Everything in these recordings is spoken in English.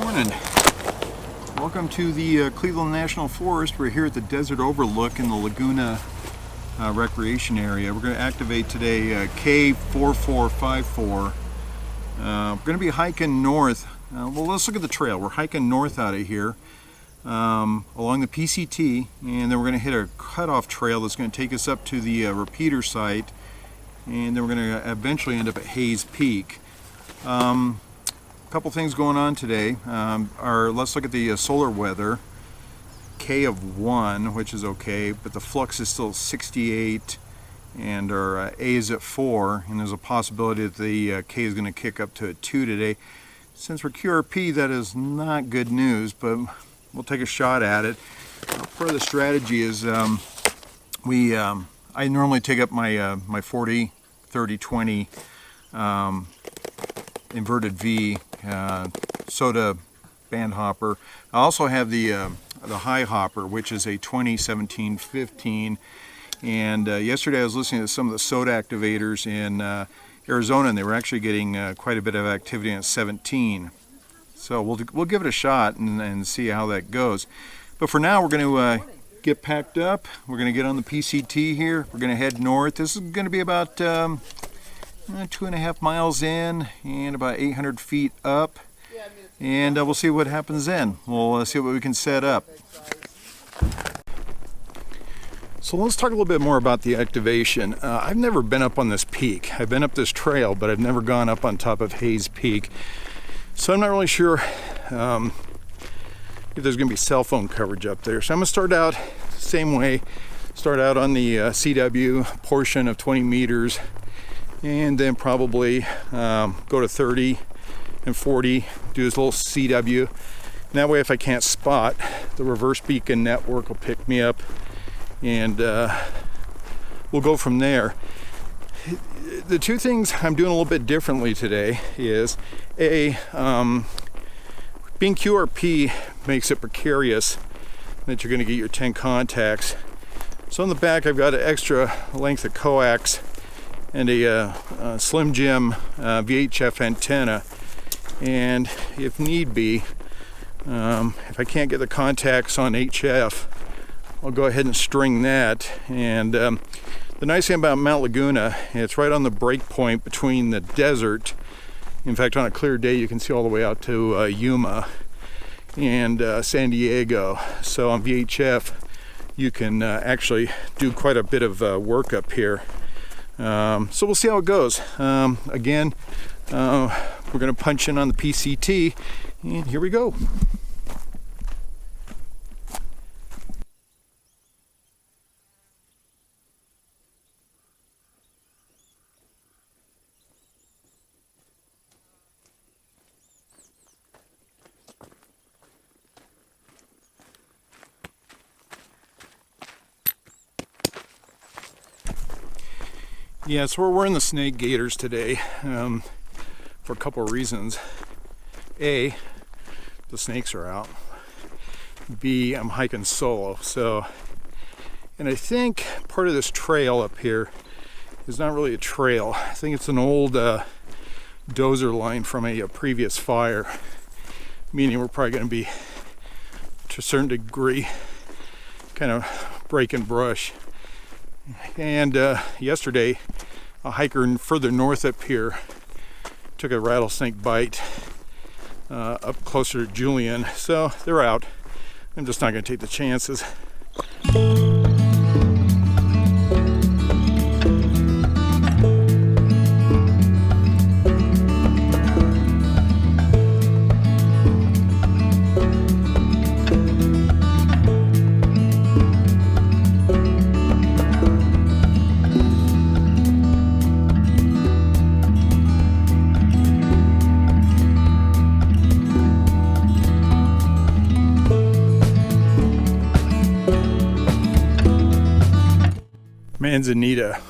morning. Welcome to the Cleveland National Forest. We're here at the Desert Overlook in the Laguna Recreation Area. We're going to activate today K-4454. We're going to be hiking north. Well, let's look at the trail. We're hiking north out of here along the PCT, and then we're going to hit a cutoff trail that's going to take us up to the repeater site, and then we're going to eventually end up at Hayes Peak. Couple things going on today. Let's look at the solar weather. K of 1, which is okay, but the flux is still 68, and our A is at 4, and there's a possibility that the K is going to kick up to a 2 today. Since we're QRP, that is not good news, but we'll take a shot at it. Part of the strategy is I normally take up my 40, 30, 20 inverted V soda band hopper. I also have the high hopper, which is a 20, 17, 15. And yesterday I was listening to some of the soda activators in Arizona, and they were actually getting quite a bit of activity at 17. So we'll give it a shot and see how that goes. But for now, we're going to get packed up. We're going to get on the PCT here. We're going to head north. This is going to be about 2.5 miles in and about 800 feet up, and we'll see what happens then. We'll see what we can set up. So let's talk a little bit more about the activation. I've never been up on this peak. I've been up this trail, but I've never gone up on top of Hayes Peak. So I'm not really sure if there's going to be cell phone coverage up there. So I'm going to start out the same way. Start out on the CW portion of 20 meters. And then probably go to 30 and 40, do this little CW. And that way, if I can't spot, the reverse beacon network will pick me up, and we'll go from there. The two things I'm doing a little bit differently today is, being QRP makes it precarious that you're going to get your 10 contacts. So on the back, I've got an extra length of coax and a Slim Jim VHF antenna, and if need be, if I can't get the contacts on HF, I'll go ahead and string that. And the nice thing about Mount Laguna, it's right on the break point between the desert. In fact, on a clear day, you can see all the way out to Yuma and San Diego. So on VHF, you can actually do quite a bit of work up here. So we'll see how it goes. Again, we're going to punch in on the PCT, and here we go. Yeah, so we're wearing the snake gaiters today for a couple of reasons. A, the snakes are out. B, I'm hiking solo. And I think part of this trail up here is not really a trail. I think it's an old dozer line from a previous fire, meaning we're probably going to be, to a certain degree, kind of breaking brush. And yesterday, a hiker further north up here took a rattlesnake bite up closer to Julian. So they're out. I'm just not going to take the chances. Manzanita.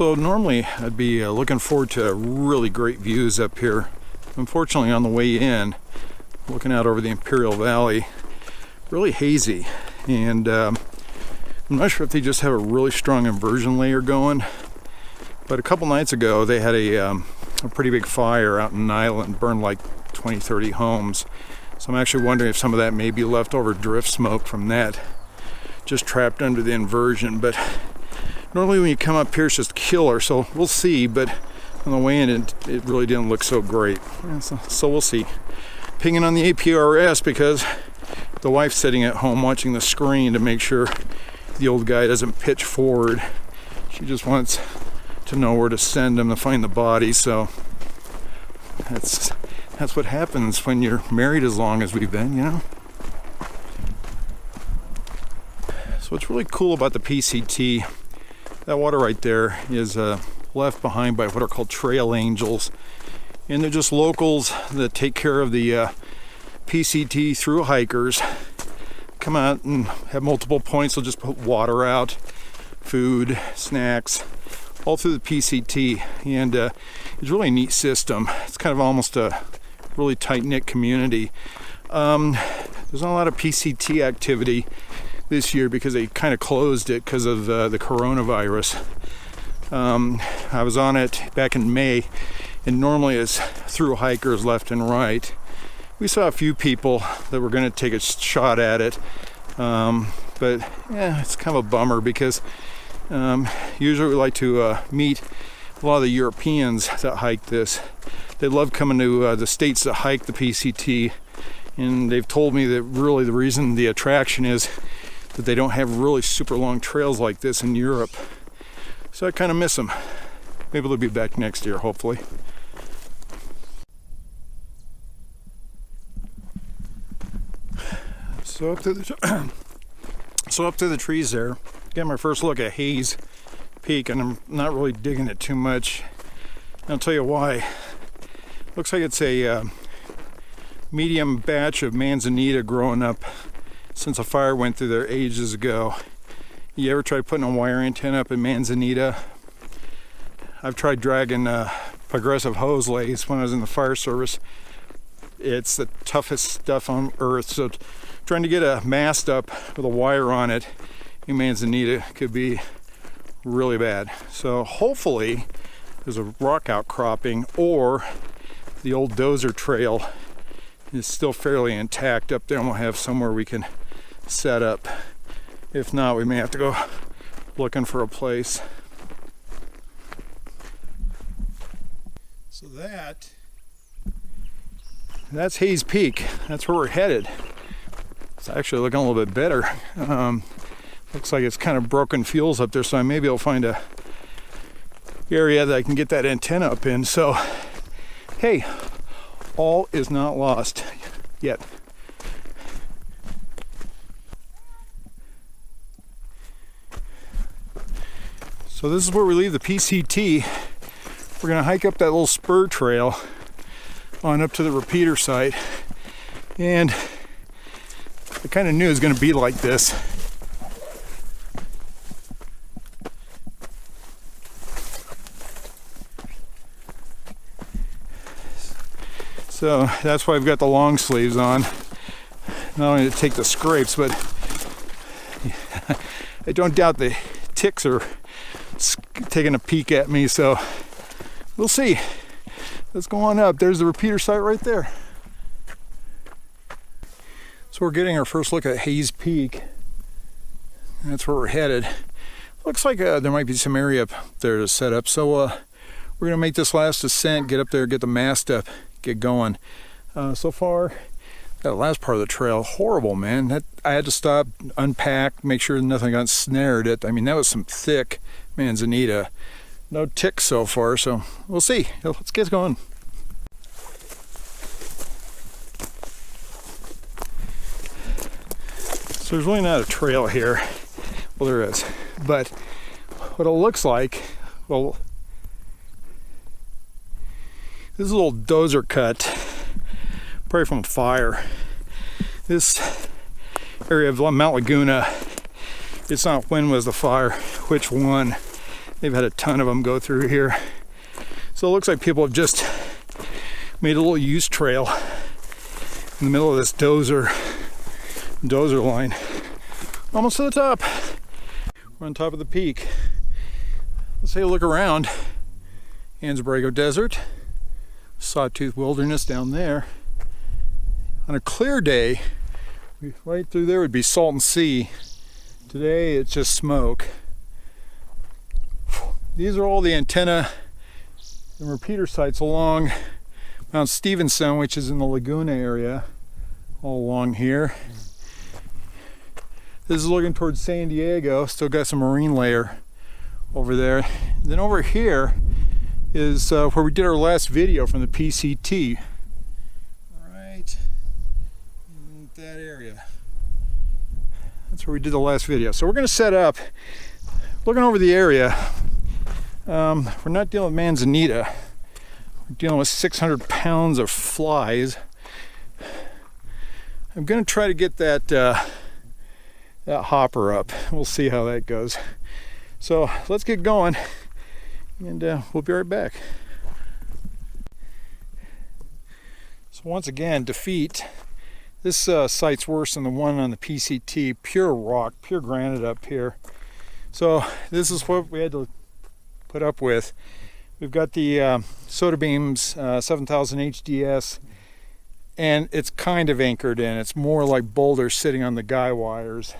So normally I'd be looking forward to really great views up here Unfortunately, on the way in, looking out over the Imperial Valley, really hazy, and I'm not sure if they just have a really strong inversion layer going, but a couple nights ago they had a pretty big fire out in an island, burned like 20-30 homes. So I'm actually wondering if some of that may be leftover drift smoke from that, just trapped under the inversion. But normally when you come up here it's just killer, so we'll see. But on the way in it really didn't look so great. Yeah, so we'll see. Pinging on the APRS because the wife's sitting at home watching the screen to make sure the old guy doesn't pitch forward. She just wants to know where to send him to find the body. So that's what happens when you're married as long as we've been, you know. So what's really cool about the PCT, that water right there is left behind by what are called trail angels, and they're just locals that take care of the PCT through hikers. Come out and have multiple points. They'll just put water out, food, snacks, all through the PCT, and it's really a neat system. It's kind of almost a really tight-knit community. There's not a lot of PCT activity this year because they kind of closed it because of the coronavirus. I was on it back in May, and normally it's through hikers left and right. We saw a few people that were going to take a shot at it, but yeah, it's kind of a bummer because usually we like to meet a lot of the Europeans that hike this. They love coming to the states that hike the PCT, and they've told me that really the reason the attraction is that they don't have really super long trails like this in Europe. So I kind of miss them. Maybe they'll be back next year, hopefully. So up to the trees there, get my first look at Hayes Peak, and I'm not really digging it too much. I'll tell you why. Looks like it's a medium batch of manzanita growing up since a fire went through there ages ago. You ever tried putting a wire antenna up in manzanita? I've tried dragging progressive hose lays when I was in the fire service. It's the toughest stuff on earth. So trying to get a mast up with a wire on it in manzanita could be really bad. So hopefully there's a rock outcropping, or the old dozer trail is still fairly intact up there, and we'll have somewhere we can set up. If not, we may have to go looking for a place. So that's Hayes Peak. That's where we're headed. It's actually looking a little bit better. Looks like it's kind of broken fuels up there, so I maybe I'll find a area that I can get that antenna up in. So, hey, all is not lost yet. So this is where we leave the PCT. We're gonna hike up that little spur trail on up to the repeater site. And I kind of knew it was gonna be like this. So that's why I've got the long sleeves on. Not only to take the scrapes, but I don't doubt the ticks are taking a peek at me, so we'll see. Let's go on up. There's the repeater site right there. So we're getting our first look at Hayes Peak. That's where we're headed. Looks like there might be some area up there to set up, so we're gonna make this last ascent, get up there, get the mast up, get going. So far, that last part of the trail, horrible, man. I had to stop, unpack, make sure nothing got snared. I mean, that was some thick manzanita. No ticks so far, so we'll see. Let's get going. So there's really not a trail here. Well, there is, but what it looks like, well, this is a little dozer cut, probably from a fire. This area of Mount Laguna, it's not when was the fire, which one. They've had a ton of them go through here. So it looks like people have just Made a little use trail in the middle of this dozer line. Almost to the top. We're on top of the peak. Let's take a look around. Anza-Borrego Desert, Sawtooth Wilderness down there. On a clear day, right through there would be Salton Sea. Today it's just smoke. These are all the antenna and repeater sites along Mount Stevenson, which is in the Laguna area, all along here. This is looking towards San Diego. Still got some marine layer over there. Then over here is where we did our last video from the PCT. Right in that area. That's where we did the last video. So we're going to set up, looking over the area. We're not dealing with manzanita. We're dealing with 600 pounds of flies. I'm going to try to get that that hopper up. We'll see how that goes. So let's get going, and we'll be right back. So once again, defeat. This site's worse than the one on the PCT. Pure rock, pure granite up here. So this is what we had to put up with. We've got the Soda Beams 7000 HDS, and it's kind of anchored in. It's more like boulders sitting on the guy wires.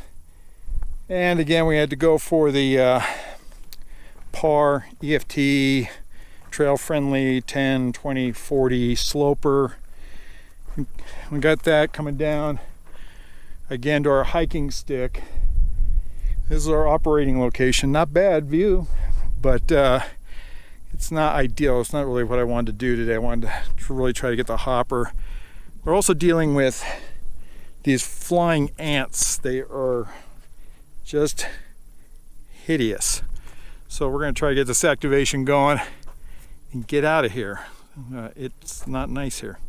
And again, we had to go for the PAR EFT trail friendly 10, 20, 40 sloper. We got that coming down again to our hiking stick. This is our operating location. Not bad view, but it's not ideal. It's not really what I wanted to do today. I wanted to really try to get the hopper. We're also dealing with these flying ants. They are just hideous. So we're going to try to get this activation going and get out of here. It's not nice here.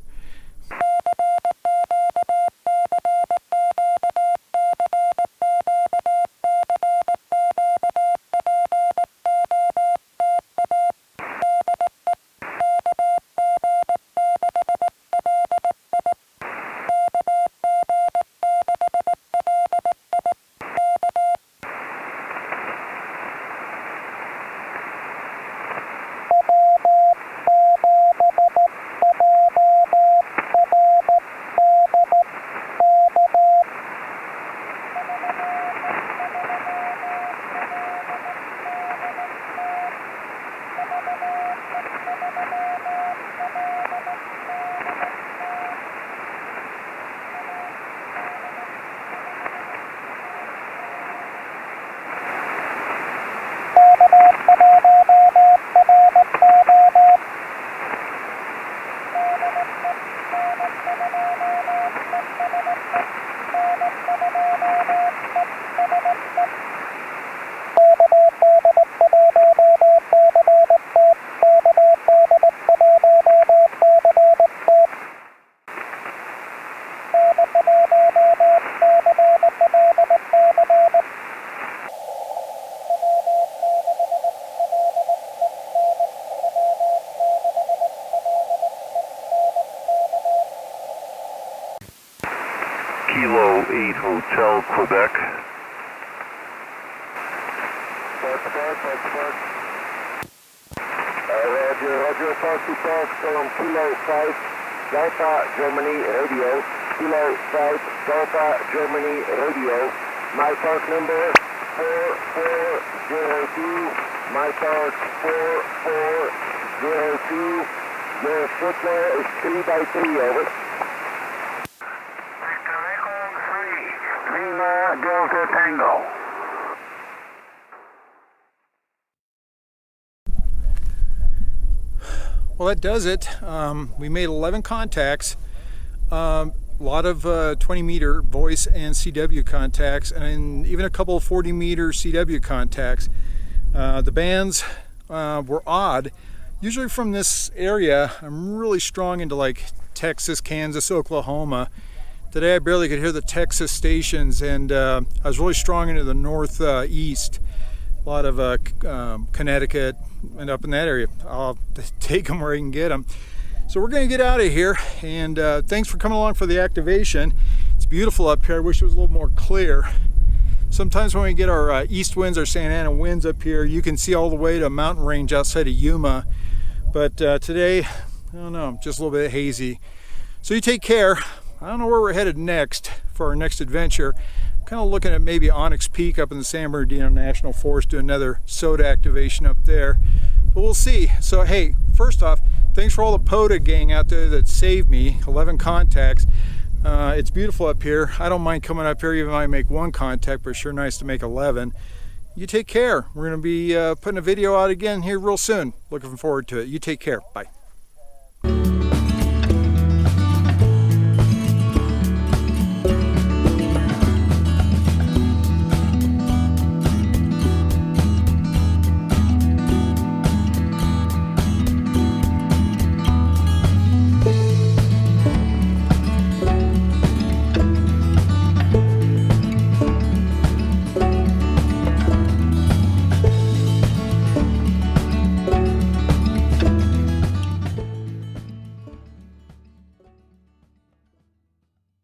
Kilo 8 Hotel, Quebec. Roger, Park to Park, from Kilo 5, Delta, Germany, radio. Kilo 5, Delta, Germany, radio. My park number 4402, my park 4402. Your football is 3 by 3, over. Delta Tango. Well, that does it. We made 11 contacts. A lot of 20-meter voice and CW contacts, and even a couple of 40-meter CW contacts. The bands were odd. Usually from this area, I'm really strong into like Texas, Kansas, Oklahoma. Today I barely could hear the Texas stations, and I was really strong into the northeast. A lot of Connecticut and up in that area. I'll take them where I can get them. So we're going to get out of here, and thanks for coming along for the activation. It's beautiful up here. I wish it was a little more clear. Sometimes when we get our east winds or Santa Ana winds up here, you can see all the way to a mountain range outside of Yuma. But today, I don't know, just a little bit hazy. So you take care. I don't know where we're headed next for our next adventure. I'm kind of looking at maybe Onyx Peak up in the San Bernardino National Forest, do another soda activation up there. But we'll see. So hey, first off, thanks for all the POTA gang out there that saved me, 11 contacts. It's beautiful up here. I don't mind coming up here even if I make one contact, but it's sure nice to make 11. You take care. We're going to be putting a video out again here real soon. Looking forward to it. You take care. Bye.